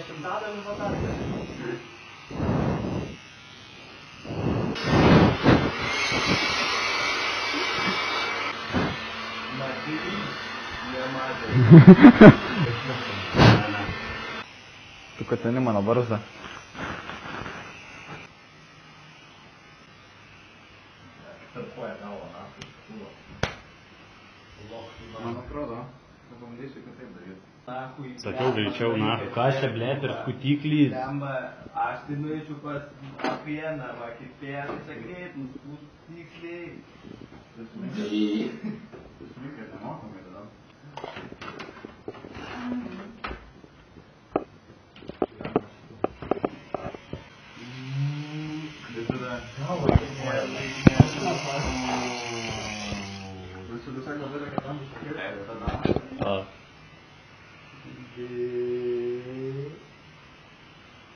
10 patarti. Tu katini mano barzdą. Man atrodo, pabandysiu kitaip daryti. Sakiau greičiau, na, ką čia, blėt, ir skutiklys. Aš tai norėčiau pas apieną, va, kitpėną, čia greit, nuskutiklį. Smikė, nemokamai tada.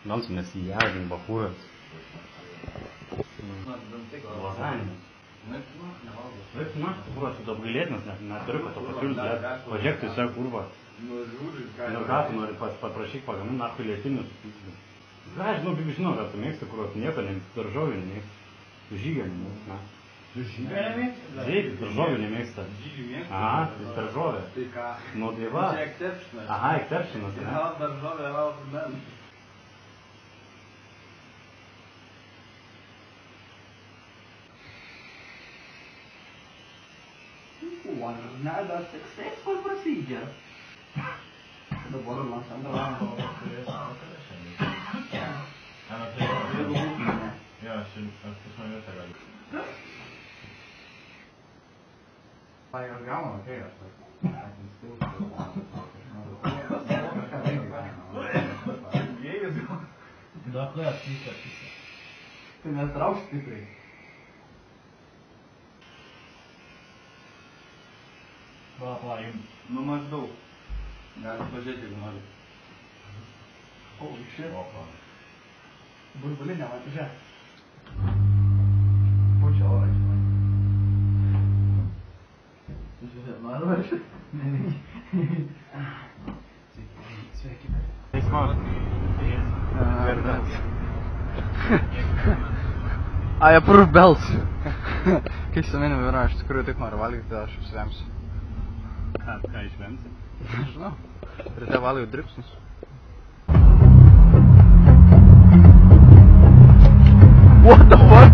Gal tu nesijaudin, bachūras. Lazanė. Taip, na, kurva, tu apgailėtinas, neturiu, kad to pasiūlyti, bet pažiūrėk, tu savo kurva. Ir ką tu nori paprašyk pagaminti, nahui lietinius. Ką, žinau, kad tu mėgsti, kurva, tu nieko nemėgsti, daržovių nemėgsti. Tu žygio nemėgsti, na. Tu žygio nemėgsti? Taip, daržovių nemėgsta. Aha, jis daržovė. Tai ką? Nu, tai va. Čia exceptionas. Aha, exceptionas, ne? Gal daržovė, gal argumentas. Nada successful procedure. Dabar mes antrą valandą turėsime vakarą šiandien. Jo, aš pas man vietą galiu. Tai aš gaunu, okei, aš tai. Dakle, pisa. Tai mes draus stipriai. Va, jums. Nu maždaug. Galit pažiūrėti, jeigu nori. Holy shit. Burbulinė, va, žiūrėk. Pučia orai, žinai. Žiūrėk, man važiuoja. Sveiki. Teismas. I approve belts. Kai su manim yra, aš tikrųjų taip noriu valgyti, aš apsivemsiu. Ką išvemsi? Nežinau. Ryte valgau dripsnius. What the fuck?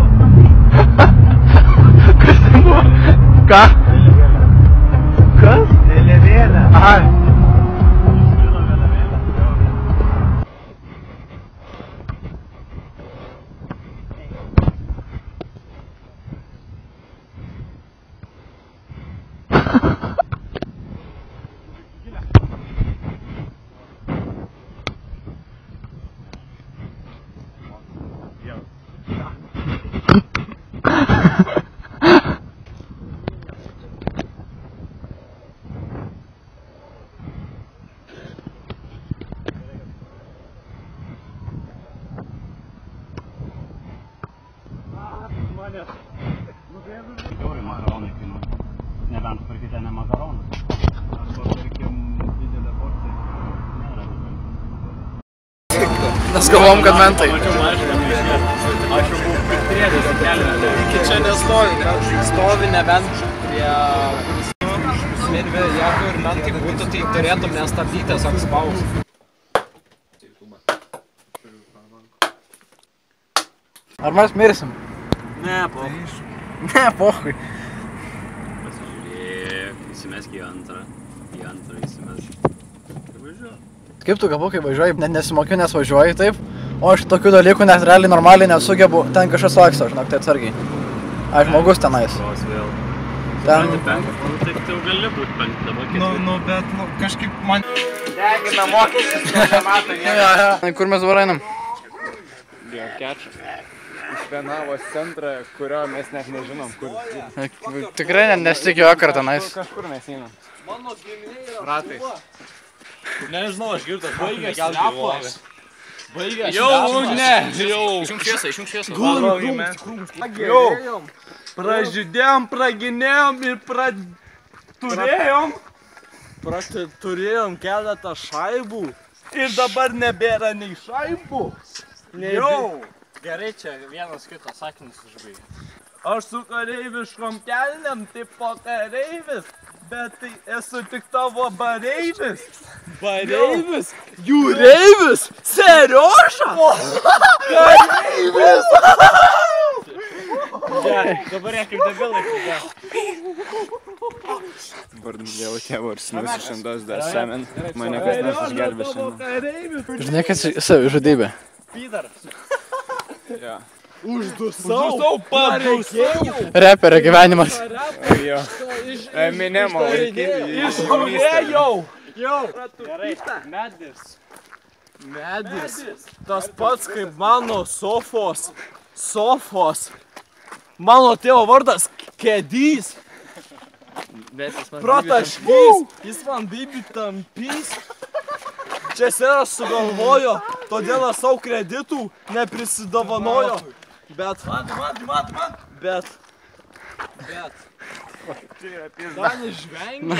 Kas tai buvo? Ką? Kas? Vėliavėlė. Aha. Eurai makaronai kainuoja. Nebent pirkite ne makaronų. Arba pirkim didelę porciją. Nėra. Mes galvom, kad mentai. Aš jau buvau pritrėdęs kelią. Iki čia nestovi, stovi nebent prie... Jeigu ir mentai būtų, tai turėtum nestabdyti, tiesiog spausti. Ar mes mirsim? Ne, pohui. Ne, pohui. Pasižiūrėk, įsimesk į antrą įsimesk. Ir važiuoju. Kaip tu galvo, kai važiuoji, net nesimokiu, nes važiuoji taip, o aš tokių dalykų net realiai normaliai nesugebu, ten kažkas laksto, žinok, tai atsargiai. Aš žmogus tenais. Tos vėl. Ten... Taip tu gali būt penktą, dabar ketvirtą. Nu, bet, kažkaip man... Degina mokesčius, nemato nieko. Kur mes dabar einam? Biokečą. Iš Vienavos centrą, kurio mes net nežinom, kur. Tikrai nesitikiu vakar tenais. Kažkur mes einam. Mano giminė yra... Ratais. Nežinau, aš girtas, baigęs repas. Baigęs Jau, ne, jau. Išjung šviesą. Jau. Pražydėjom, praginėjom ir turėjom keletą šaibų. Ir dabar nebėra nei šaibų. Jau. Gerai, čia vienas kito sakinis užbaigė. Aš su kareiviškom kelniam, tipo kareivis, bet tai esu tik tavo bareivis. Bareivis? Jūreivis? Serioša? Kareivis! Dabar kaip debilai. Dabar dėl tėvo ir sūnus iš Andos dar semen. Mane kas nors išgelbės šiandien. Žinai, kas savižudybė? Pydaras. Jo. Uždusau, padusau. Reperio gyvenimas. Jo. Eminemo vaikai. Išžiūrėjau. Gerai, medis. Medis. Tas pats kaip mano sofos. Mano tėvo vardas Kedys. Protaškys. Jis man bibi tampys. Čia seras sugalvojo, todėl aš savo kreditų neprisidovanojo. Bet. Danis žvengia,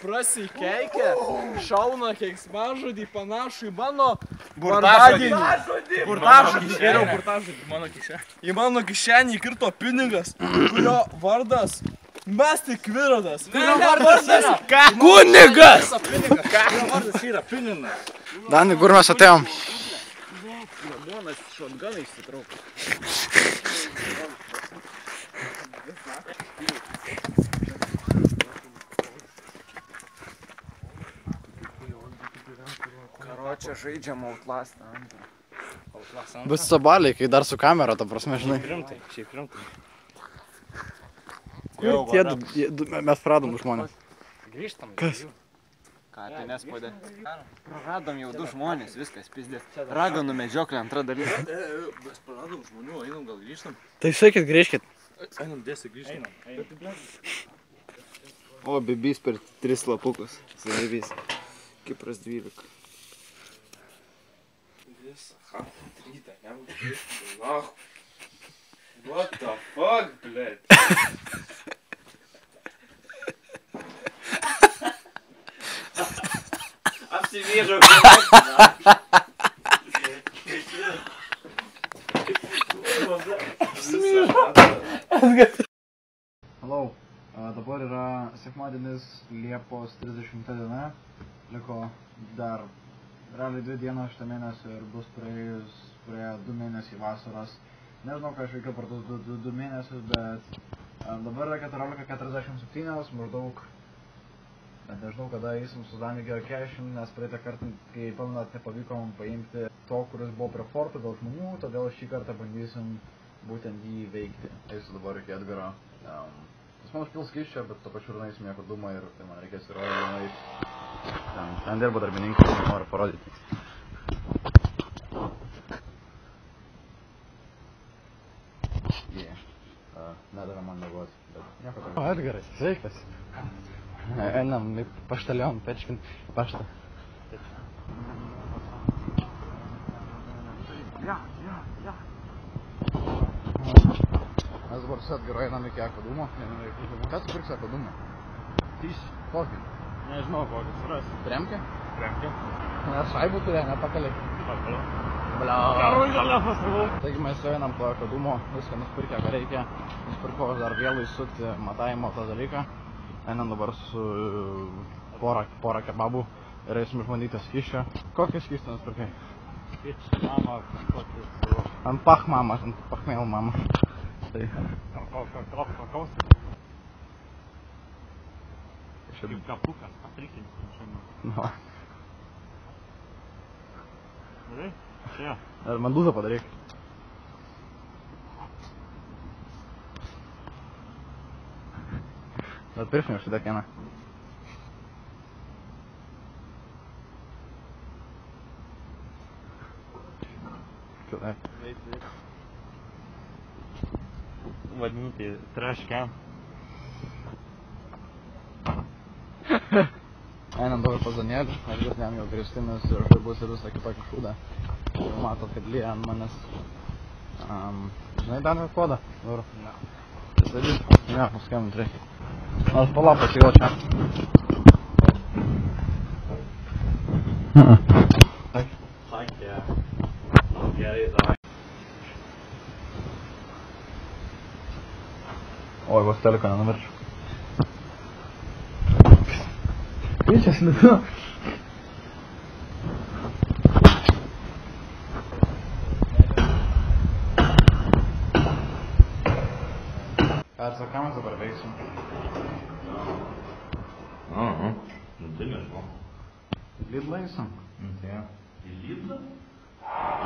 prasikeikia, šauna keiksmažodį panašų į mano vardadienį. Burtažodį. Geriau burtažodį. Į mano kišenį įkrito pinigas, kurio vardas Mestik Kvirodas. Kurio vardas yra? Kunigas! Kurio vardas yra? Pininas. Dani, kur mes atėjom? Ramonas šotganą išsitraukia. Karočią žaidžiam Outlastą. Bet sabaliai, kai dar su kamera, ta prasme, žinai. Šiaip rimtai. Mes pradom žmonės. Grįžtam. Kas? Ką, tai nespaudė? Praradom jau 2 žmonės, viskas, pizdės. Raganų medžioklė antra dalis. Mes praradom žmonių, einam gal grįžtam. Tai sakykit, grįžkit. Einam dėsi grįžtam. O, bibys per 3 lapukus. Savybys. Kipras 12. Visą rytą, nebūtų. What the fuck, blėt? Apsivyžau, Hello, dabar yra sekmadienis Liepos 30 diena. Liko dar realiai 2 dienos šitą mėnesį ir bus praėjo 2 mėnesiai vasaros. Nežinau, ką aš veikiau per tos 2 mėnesius, bet dabar yra 14:47 maždaug. Bet nežinau, kada eisim su Daniu geocaching, nes praeitą kartą, kai pamenat, nepavyko man paimti to, kuris buvo prie forto dėl žmonių, todėl šį kartą bandysim būtent jį veikti. Eisiu dabar iki Edgaro. Jis man užpils skysčio, bet to pačiu ir naisim nieko dūmą ir tai man reikės įrodyti. Ten dirba darbininkai, noriu parodyti. Nedavė man mėgoti, bet nieko tokio. O, Edgarai, sveikas. Einam į paštalion, pečkin paštą. Mes dabar su Edgaru einam iki Akvadumo. Kas supirks Akvadumą? Tyš. Kokį? Nežinau, kokį suras. Tremkę? Tremkė. Nes šaibų turė, nepakaliai. Taigi mes jau einam po Akvadumo, viską nuspirkę, ką reikia. Nuspirkau aš dar vėlų įsukti matavimo tą dalyką. Einam dabar su porą kebabų ir eisim išbandyti skysčio. Kokį skystį nuspirkai? Skysčio mama, kažkokį su... Ant pach mama, ant pachmėl mama. Tai... Kokaus? Kaip kapukas, patrikinis. Nu. Gerai? Čia. Ar mandūzą padaryk. Bet piršinį šitą kieną. Kudai. Vadinu tai trash cam. Einam dabar pas Danielį, aš girdėjom jau grįžtimis ir žaibus ir visą kitokį šūdą. Matot, kad lyja ant manęs. Žinai, Daniel kodą? Dabar. Ne. Tiesiog, ne, paskambint reikia. Nors palapas jau čia. Gerai, davai. Oi, vos teleką nenumirčiau. Vyčias liūdnu. Ar ką mes dabar veiksim? Tai nežinau. Lidlą eisim? Tai į Lidlą?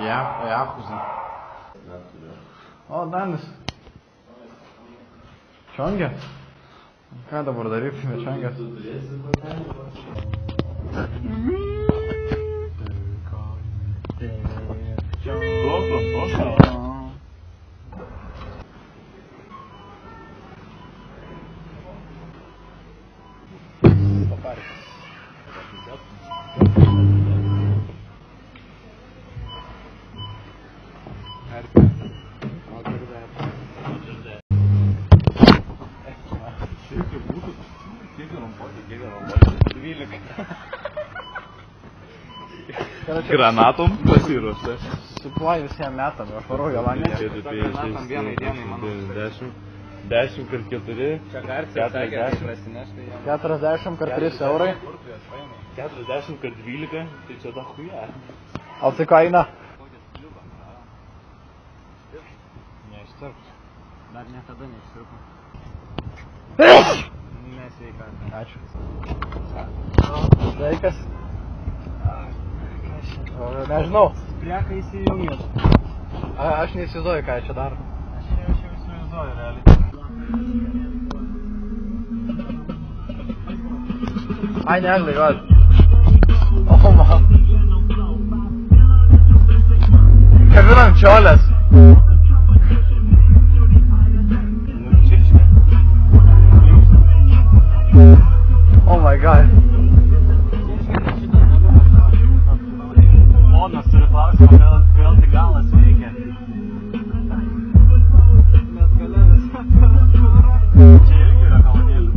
Ja, Jachuzą. O, Danis. Čiongė? Ką dabar daryti, be čiongės? Granatom pasiruošta. Suploji visiem metam, aš varau jo langę. 10 kart 4. Čia garsiai sakė, kad prasineštai jam. 40 kart 3 eurai. 40 kart 12, tai čia da chuja. O tai kaina? Neištirps. Dar niekada neištirpo. Nesveika. Ačiū. Sveikas. Nežinau. Prieka įsijungęs. Aš neįsivaizduoju, ką čia daro. Aš jau įsivaizduoju, realiai. Ai, nežinai, vad. O, man. Kabinam čiolės. Oh my god. Ponas turi klausimą, kodėl tik galas veikia. Net galėlis. Čia irgi yra kalonėlė.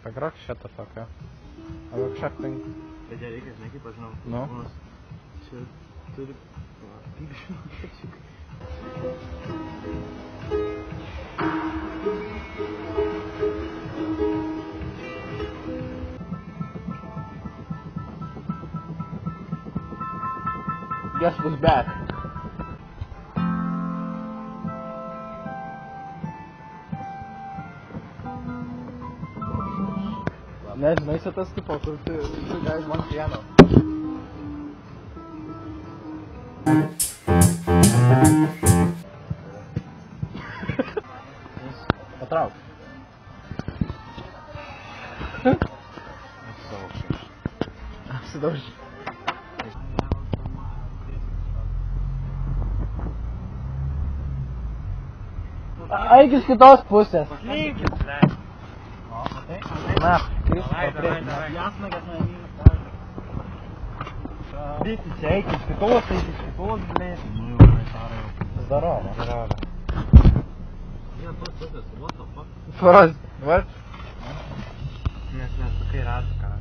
Pagrok šitą tokią. Arba kažką thing. Bet ją reikia, žinai, kaip aš žinau. Nu? Čia turi... Kaip žinau, kečiuk. Guess who's back? Nežinai, čia tas tipo, kur tu guys man piano. Patrauk. Apsidauži. Eik iš kitos pusės. Linkit, blei. Na, Jasnagas Visi čia eik iš kitos, blei. Nu jau, tarai jau. Здорово. Jie tos tokios, what the fuck? What? Nes nesukai ratų ką.